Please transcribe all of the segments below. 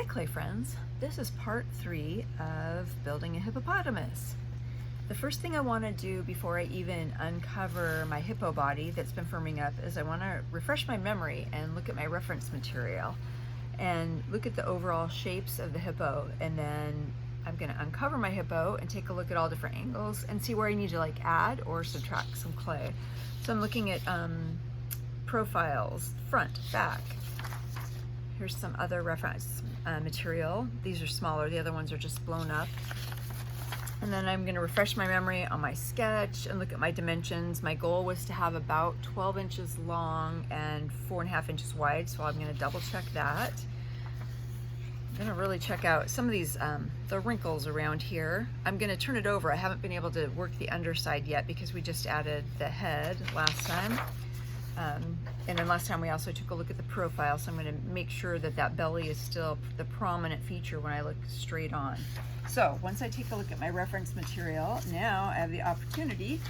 Hi clay friends, this is part 3 of building a hippopotamus. The first thing I want to do before I even uncover my hippo body that's been firming up is I want to refresh my memory and look at my reference material and look at the overall shapes of the hippo, and then I'm going to uncover my hippo and take a look at all different angles and see where I need to like add or subtract some clay. So I'm looking at profiles, front, back. Here's some other reference material. These are smaller, the other ones are just blown up. And then I'm going to refresh my memory on my sketch and look at my dimensions. My goal was to have about 12 inches long and 4.5 inches wide, so I'm going to double check that. I'm going to really check out some of these, the wrinkles around here. I'm going to turn it over. I haven't been able to work the underside yet because we just added the head last time. And then last time we also took a look at the profile, so I'm going to make sure that that belly is still the prominent feature when I look straight on. So once I take a look at my reference material, now I have the opportunity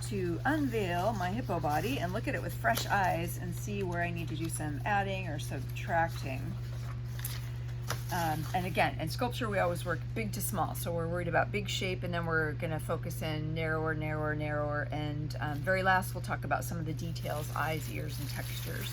to unveil my hippo body and look at it with fresh eyes and see where I need to do some adding or subtracting. And again, in sculpture we always work big to small, so we're worried about big shape, and then we're going to focus in narrower, narrower, narrower, and very last we'll talk about some of the details, eyes, ears, and textures.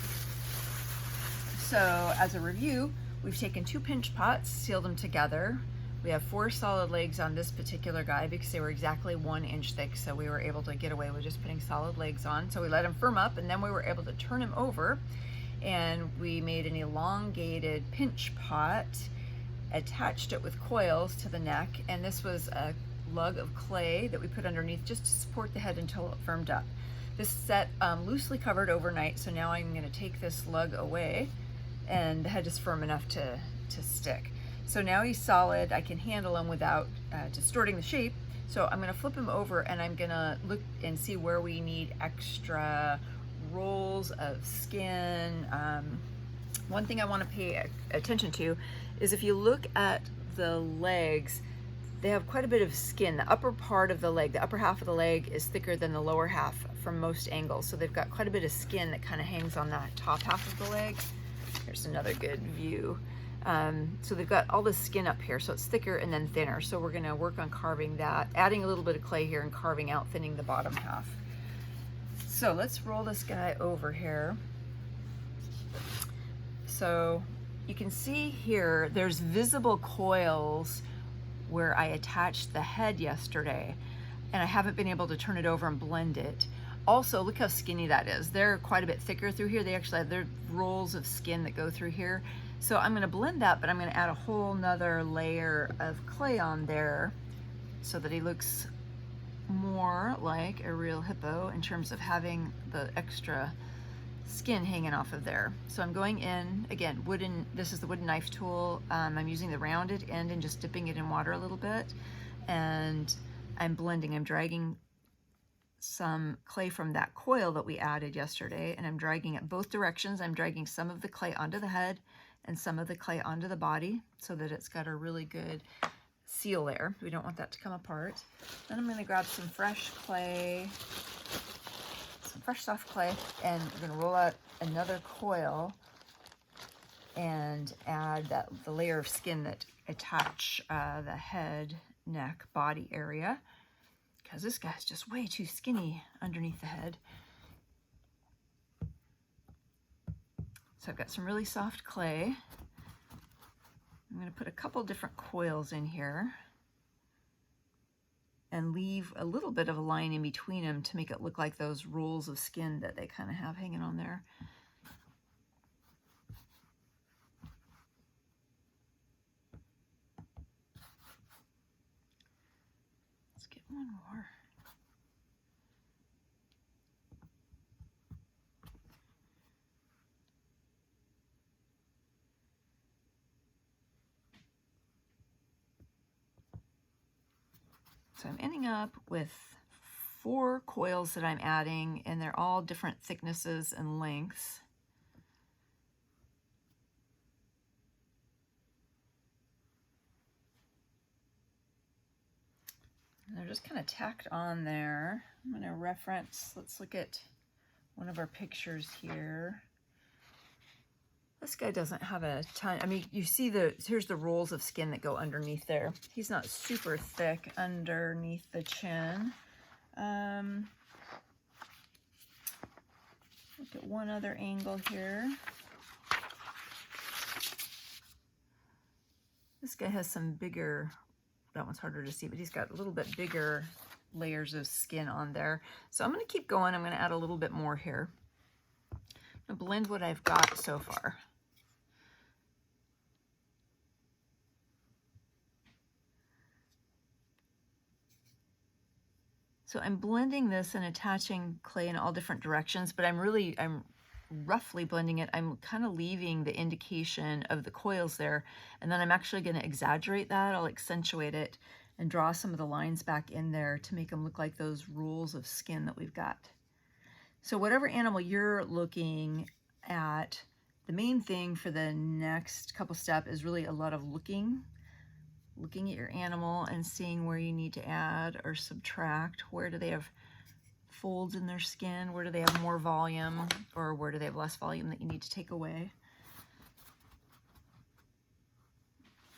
So as a review, we've taken 2 pinch pots, sealed them together. We have 4 solid legs on this particular guy because they were exactly 1 inch thick, so we were able to get away with just putting solid legs on. So we let him firm up, and then we were able to turn him over, and we made an elongated pinch pot, attached it with coils to the neck, and this was a lug of clay that we put underneath just to support the head until it firmed up. This set loosely covered overnight, so now I'm going to take this lug away, and the head is firm enough to stick. So now he's solid. I can handle him without distorting the shape. So I'm going to flip him over, and I'm going to look and see where we need extra rolls of skin. One thing I want to pay attention to is if you look at the legs, they have quite a bit of skin. The upper part of the leg, the upper half of the leg is thicker than the lower half from most angles. So they've got quite a bit of skin that kind of hangs on that top half of the leg. Here's another good view. So they've got all the skin up here, so it's thicker and then thinner. So we're going to work on carving that, adding a little bit of clay here and carving out, thinning the bottom half. So let's roll this guy over here. So you can see here, there's visible coils where I attached the head yesterday, and I haven't been able to turn it over and blend it. Also, look how skinny that is. They're quite a bit thicker through here. They actually have their rolls of skin that go through here. So I'm gonna blend that, but I'm gonna add a whole nother layer of clay on there so that he looks more like a real hippo in terms of having the extra skin hanging off of there. So I'm going in, again, this is the wooden knife tool. I'm using the rounded end and just dipping it in water a little bit. And I'm blending, I'm dragging some clay from that coil that we added yesterday, and I'm dragging it both directions. I'm dragging some of the clay onto the head and some of the clay onto the body so that it's got a really good seal there. We don't want that to come apart. Then I'm going to grab some fresh clay, some fresh soft clay, and we're going to roll out another coil and add the layer of skin that attach the head, neck, body area, because this guy's just way too skinny underneath the head. So I've got some really soft clay. I'm going to put a couple different coils in here and leave a little bit of a line in between them to make it look like those rolls of skin that they kind of have hanging on there. Let's get one more. So I'm ending up with 4 coils that I'm adding, and they're all different thicknesses and lengths. And they're just kind of tacked on there. I'm going to reference, let's look at one of our pictures here. This guy doesn't have a ton. I mean, you see here's the rolls of skin that go underneath there. He's not super thick underneath the chin. Look at one other angle here. This guy has some bigger, that one's harder to see, but he's got a little bit bigger layers of skin on there. So I'm going to keep going. I'm going to add a little bit more here. I'm going to blend what I've got so far. So I'm blending this and attaching clay in all different directions, but I'm roughly blending it. I'm kind of leaving the indication of the coils there, and then I'm actually going to exaggerate that. I'll accentuate it and draw some of the lines back in there to make them look like those rolls of skin that we've got. So whatever animal you're looking at, the main thing for the next couple steps is really a lot of looking at your animal and seeing where you need to add or subtract. Where do they have folds in their skin? Where do they have more volume, or where do they have less volume that you need to take away?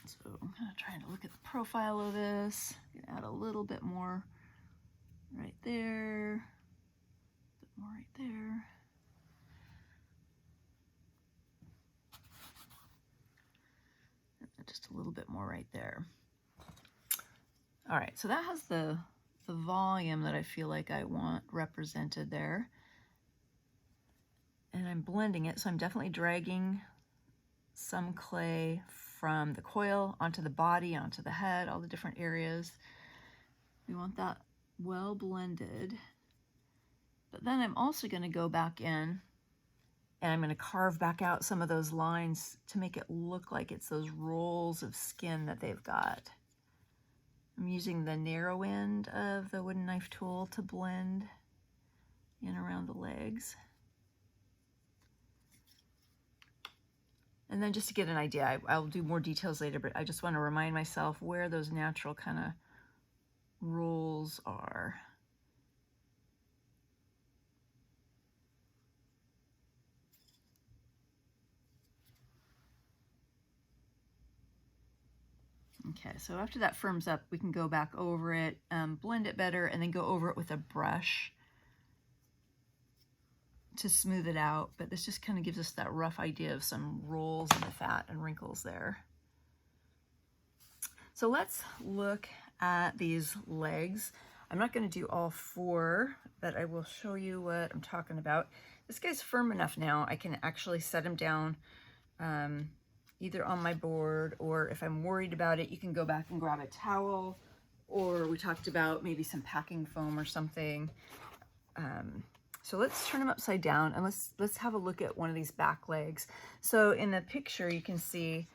So I'm kind of trying to look at the profile of this. I'm gonna add a little bit more right there, a bit more right there. Just a little bit more right there. All right, so that has the volume that I feel like I want represented there. And I'm blending it, so I'm definitely dragging some clay from the coil onto the body, onto the head, all the different areas. We want that well blended. But then I'm also going to go back in and I'm going to carve back out some of those lines to make it look like it's those rolls of skin that they've got. I'm using the narrow end of the wooden knife tool to blend in around the legs. And then just to get an idea, I'll do more details later, but I just want to remind myself where those natural kind of rolls are. Okay, so after that firms up, we can go back over it, blend it better, and then go over it with a brush to smooth it out. But this just kind of gives us that rough idea of some rolls in the fat and wrinkles there. So let's look at these legs. I'm not going to do all four, but I will show you what I'm talking about. This guy's firm enough now, I can actually set him down either on my board, or if I'm worried about it, you can go back and grab a towel, or we talked about maybe some packing foam or something. So let's turn them upside down and let's have a look at one of these back legs. So in the picture, you can see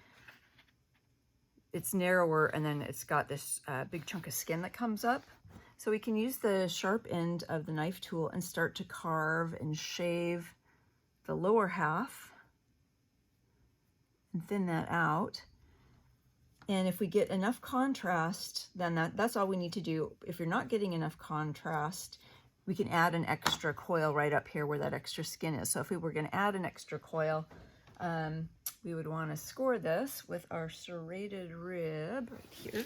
it's narrower and then it's got this big chunk of skin that comes up. So we can use the sharp end of the knife tool and start to carve and shave the lower half and thin that out. And if we get enough contrast, then that's all we need to do. If you're not getting enough contrast, we can add an extra coil right up here where that extra skin is. So if we were going to add an extra coil, we would want to score this with our serrated rib right here,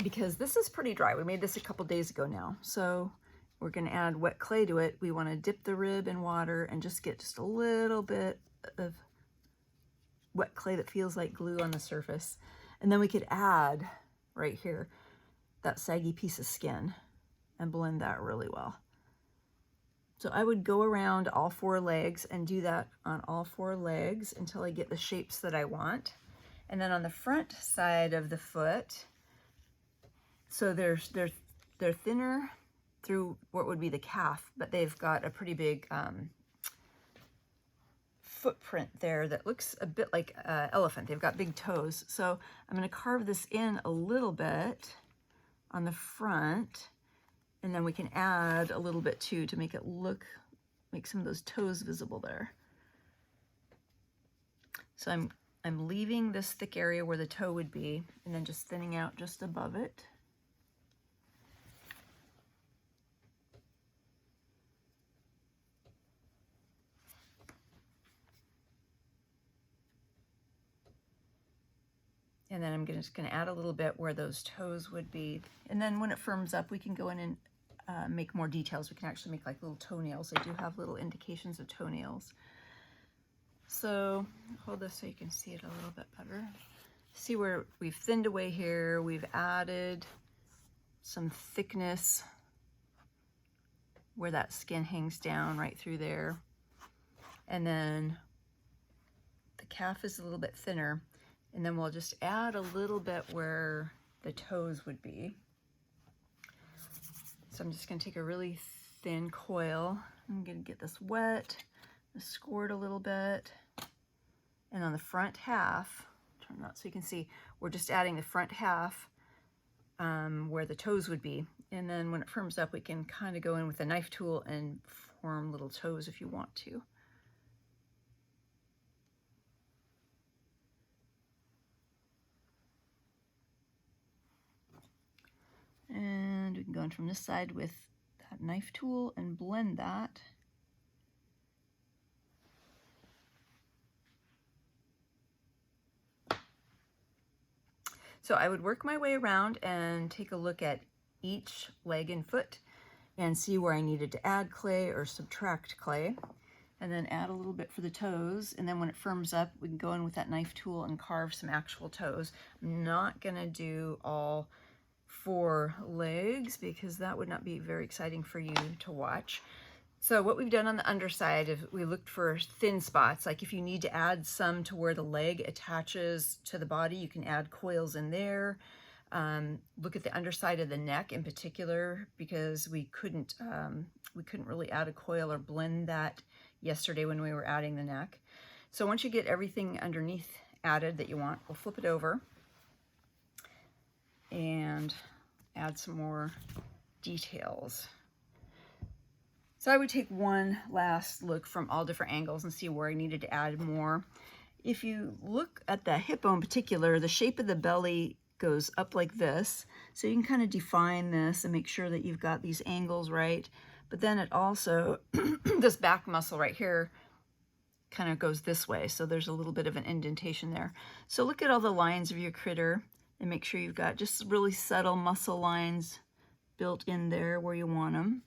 because this is pretty dry. We made this a couple days ago now. So we're going to add wet clay to it. We want to dip the rib in water and just get just a little bit of wet clay that feels like glue on the surface. And then we could add right here that saggy piece of skin and blend that really well. So I would go around all four legs and do that on all four legs until I get the shapes that I want. And then on the front side of the foot, so they're thinner through what would be the calf, but they've got a pretty big footprint there that looks a bit like an elephant. They've got big toes. So I'm going to carve this in a little bit on the front, and then we can add a little bit too to make it make some of those toes visible there. So I'm leaving this thick area where the toe would be, and then just thinning out just above it. And then I'm just going to add a little bit where those toes would be. And then when it firms up, we can go in and make more details. We can actually make like little toenails. They do have little indications of toenails. So hold this so you can see it a little bit better. See where we've thinned away here. We've added some thickness where that skin hangs down right through there. And then the calf is a little bit thinner. And then we'll just add a little bit where the toes would be. So I'm just going to take a really thin coil. I'm going to get this wet, squirt a little bit. And on the front half, turn that so you can see, we're just adding the front half where the toes would be. And then when it firms up, we can kind of go in with a knife tool and form little toes if you want to. And we can go in from this side with that knife tool and blend that. So I would work my way around and take a look at each leg and foot and see where I needed to add clay or subtract clay, and then add a little bit for the toes. And then when it firms up, we can go in with that knife tool and carve some actual toes. I'm not gonna do all 4 legs because that would not be very exciting for you to watch. So what we've done on the underside is we looked for thin spots. Like if you need to add some to where the leg attaches to the body, you can add coils in there. Look at the underside of the neck in particular, because we couldn't really add a coil or blend that yesterday when we were adding the neck. So once you get everything underneath added that you want, we'll flip it over and add some more details. So I would take one last look from all different angles and see where I needed to add more. If you look at the hippo in particular, the shape of the belly goes up like this. So you can kind of define this and make sure that you've got these angles right. But then it also, this back muscle right here kind of goes this way. So there's a little bit of an indentation there. So look at all the lines of your critter and make sure you've got just really subtle muscle lines built in there where you want them.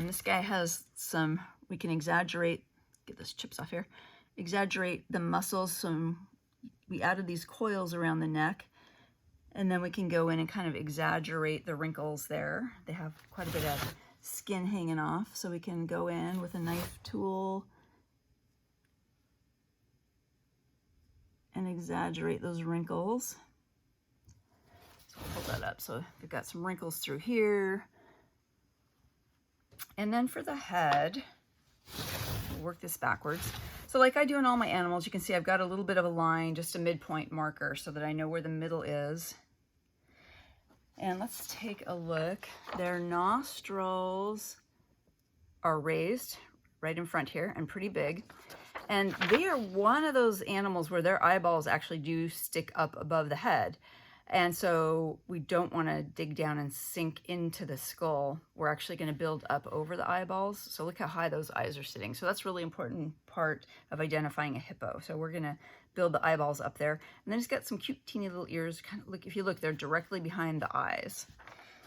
This guy has some, we can exaggerate, get those chips off here, exaggerate the muscles. We added these coils around the neck, and then we can go in and kind of exaggerate the wrinkles there. They have quite a bit of skin hanging off, so we can go in with a knife tool and exaggerate those wrinkles. So we'll hold that up. So we've got some wrinkles through here. And then for the head, we'll work this backwards. So like I do in all my animals, you can see I've got a little bit of a line, just a midpoint marker so that I know where the middle is. And let's take a look. Their nostrils are raised right in front here and pretty big. And they are one of those animals where their eyeballs actually do stick up above the head. And so we don't want to dig down and sink into the skull. We're actually going to build up over the eyeballs. So look how high those eyes are sitting. So that's a really important part of identifying a hippo. So we're going to build the eyeballs up there. And then it's got some cute teeny little ears. Kind of look, if you look, they're directly behind the eyes.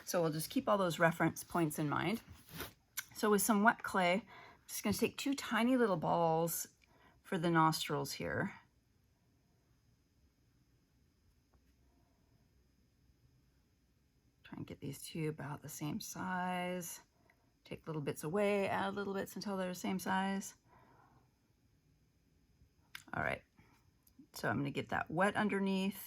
So we'll just keep all those reference points in mind. So with some wet clay, I'm just going to take 2 tiny little balls for the nostrils here. Try and get these 2 about the same size. Take little bits away, add little bits until they're the same size. All right, so I'm gonna get that wet underneath.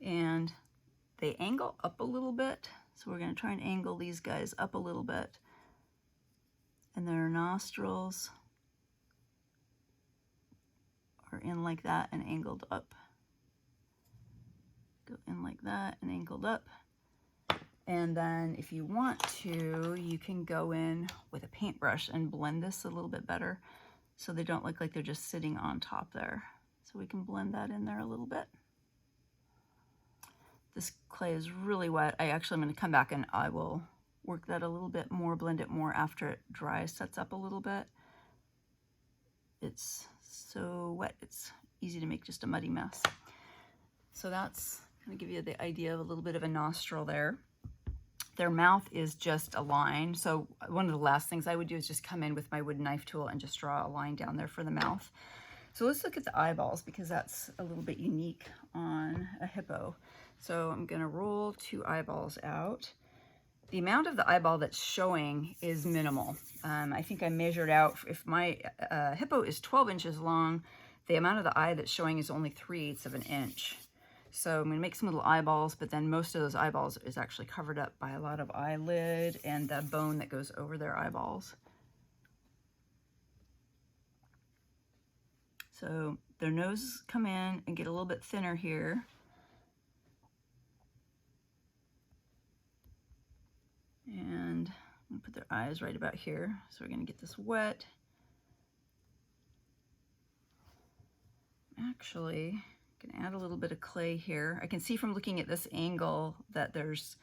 And they angle up a little bit. So we're gonna try and angle these guys up a little bit. And their nostrils are in like that and angled up. Go in like that and angled up. And then if you want to, you can go in with a paintbrush and blend this a little bit better so they don't look like they're just sitting on top there. So we can blend that in there a little bit. This clay is really wet. I actually am going to come back and I will work that a little bit more, blend it more after it dries, sets up a little bit. It's so wet, it's easy to make just a muddy mess. So that's going to give you the idea of a little bit of a nostril there. Their mouth is just a line. So one of the last things I would do is just come in with my wooden knife tool and just draw a line down there for the mouth. So let's look at the eyeballs, because that's a little bit unique on a hippo. So I'm going to roll 2 eyeballs out. The amount of the eyeball that's showing is minimal. I think I measured out, if my hippo is 12 inches long, the amount of the eye that's showing is only 3/8 of an inch. So I'm going to make some little eyeballs, but then most of those eyeballs is actually covered up by a lot of eyelid and the bone that goes over their eyeballs. So their noses come in and get a little bit thinner here. And I'm going to put their eyes right about here. So we're going to get this wet. Actually, I'm going to add a little bit of clay here. I can see from looking at this angle that there's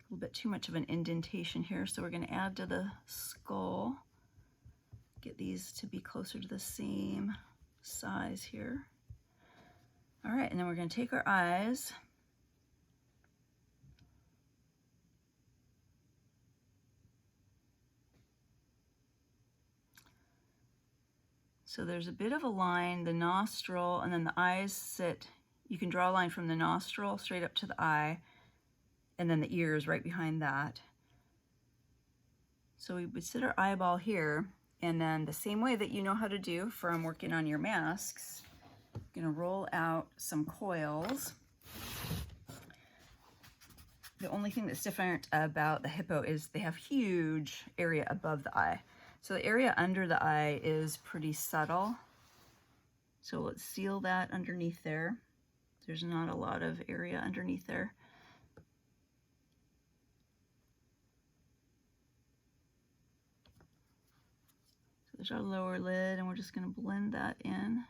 a little bit too much of an indentation here. So we're going to add to the skull. Get these to be closer to the same size here. All right, and then we're going to take our eyes. So there's a bit of a line, the nostril, and then the eyes sit. You can draw a line from the nostril straight up to the eye, and then the ear is right behind that. So we would sit our eyeball here, and then the same way that you know how to do from working on your masks, I'm gonna roll out some coils. The only thing that's different about the hippo is they have huge area above the eye. So the area under the eye is pretty subtle. So let's seal that underneath there. There's not a lot of area underneath there. So there's our lower lid, and we're just going to blend that in.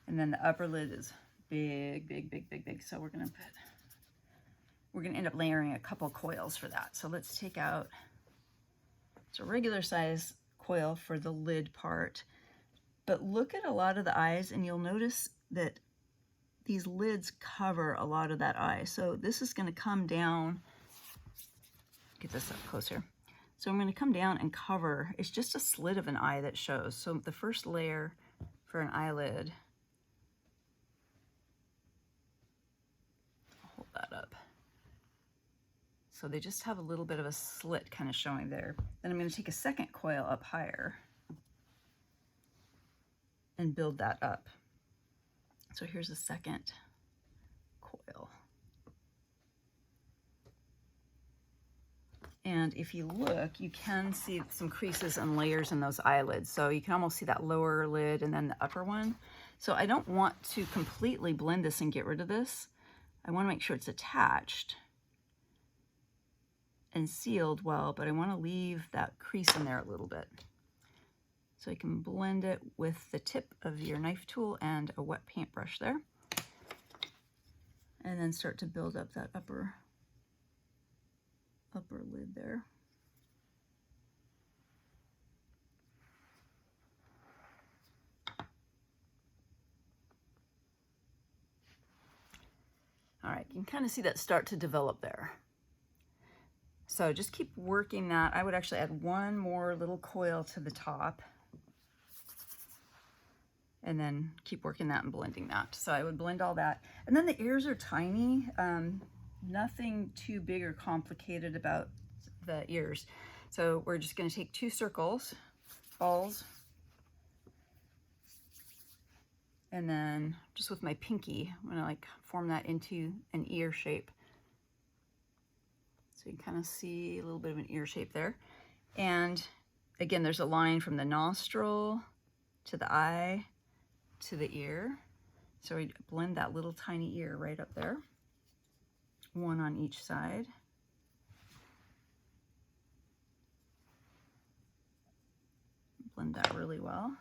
And then the upper lid is big, big, big, big, big. So we're going to end up layering a couple coils for that. So let's take out, it's a regular size coil for the lid part, but look at a lot of the eyes and you'll notice that these lids cover a lot of that eye. So this is going to come down, get this up closer. So I'm going to come down and cover, it's just a slit of an eye that shows. So the first layer for an eyelid, hold that up. So they just have a little bit of a slit kind of showing there. Then I'm going to take a second coil up higher and build that up. So here's a second coil. And if you look, you can see some creases and layers in those eyelids. So you can almost see that lower lid and then the upper one. So I don't want to completely blend this and get rid of this. I want to make sure it's attached and sealed well, but I want to leave that crease in there a little bit. So you can blend it with the tip of your knife tool and a wet paintbrush there. And then start to build up that upper lid there. All right, you can kind of see that start to develop there. So just keep working that. I would actually add one more little coil to the top and then keep working that and blending that. So I would blend all that. And then the ears are tiny, nothing too big or complicated about the ears. So we're just gonna take 2 circles, balls, and then just with my pinky, I'm gonna like form that into an ear shape. So you can kind of see a little bit of an ear shape there. And again, there's a line from the nostril to the eye to the ear. So we blend that little tiny ear right up there. One on each side. Blend that really well.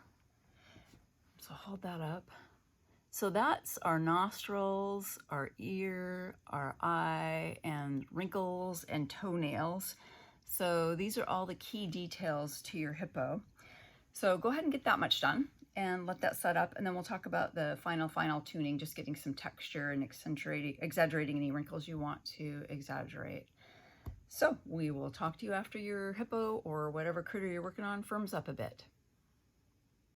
So So hold that up. So that's our nostrils, our ear, our eye, and wrinkles and toenails. So these are all the key details to your hippo. So go ahead and get that much done and let that set up, and then we'll talk about the final tuning, just getting some texture and exaggerating any wrinkles you want to exaggerate. So we will talk to you after your hippo or whatever critter you're working on firms up a bit.